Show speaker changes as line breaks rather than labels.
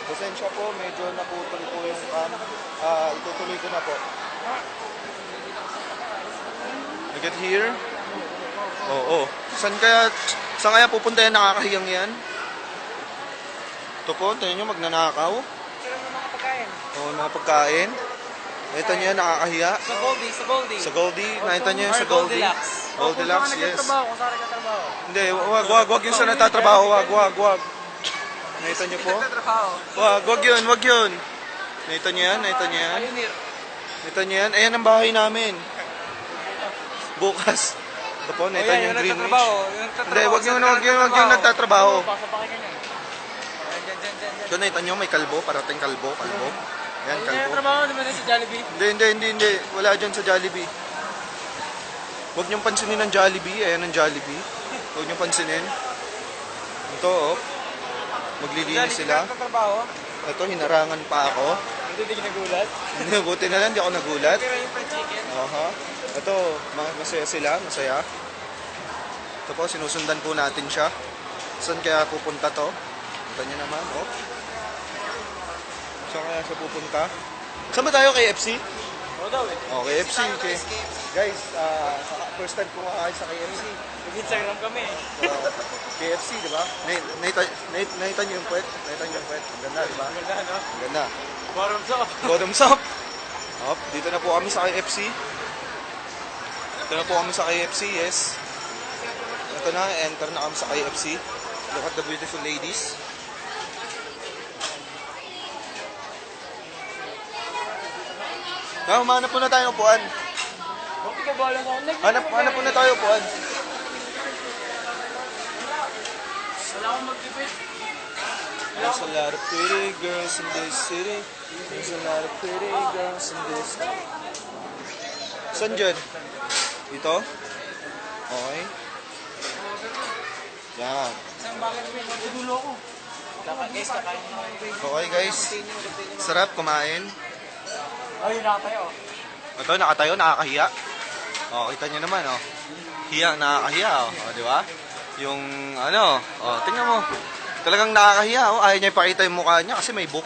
Pasensya po, medyo naputol po yung itutuloy ko na po. Look at here. Oo. Saan kaya pupunta yan? Nakakahiyang yan? Ito po, tingnan nyo, magnanakaw. Oo, mga pagkain. Ito nyo yan, nakakahiya.
Sa Goldie, sa Goldie.
Sa Goldie, nakita nyo yun sa Goldie. Goldilocks, yes.
Kung saan nagtatrabaho?
Hindi, wag yung sa nagtatrabaho, wag. Nakita nyo po? Wag yun. Nakita nyo yan. Nakita nyo yan. Ayan ang bahay namin. Bukas. Ito po, nakita nyo yung Greenwich. Hindi, wag yung nagtatrabaho. Ito, nakita nyo, may kalbo, parating kalbo. Yan, kalbo.
Yung trabaho naman sa Jollibee?
Hindi. Wala dyan sa Jollibee. Huwag niyong pansinin ang Jollibee. Ayan ang Jollibee. Huwag niyong pansinin. Ito, oh. Maglilinis sila. Ito, hinarangan pa ako.
Hindi nagulat?
Hindi, buti na lang, di ako nagulat.
Pero yung fried chicken?
Aha. Ito, masaya sila, masaya. Ito po, sinusundan po natin siya. Saan kaya pupunta to? Ito niyo naman, oh. Saan kaya siya pupunta? Saan ba tayo, KFC?
Oo daw eh.
Oh, KFC. Okay. Guys, first time ko makakain sa KFC.
Nag-Instagram kami eh.
KFC, di ba? Nakita niyo yung puwet? Nakita niyo yung puwet? Ang ganda, di ba?
Ganda, no?
Ang ganda.
Bottoms up.
Bottoms up. Hop, dito na po kami sa KFC. Dito na po kami sa KFC, yes. Ito na, enter na kami sa KFC. Look at the beautiful ladies. Hanap po na tayo upuan.
Bakit ka bahala sa akin?
Hanap po na tayo upuan.
Wala akong mag-debate.
There's a lot of pretty girls in this city. There's a lot of pretty girls in this city. Saan dyan? Dito? Okay. Yan.
Isang bakit may magdudulo ko. Guys, kakain mo.
Okay guys. Sarap kumain.
Ay, nakatayo.
Ito, nakatayo, nakakahiya. Oh, kita nyo naman, oh. Hiya, nakakahiya, oh. Oh, di ba? Yung, tingnan mo. Talagang nakakahiya, oh. Ayaw niya ipakita yung mukha niya kasi may book.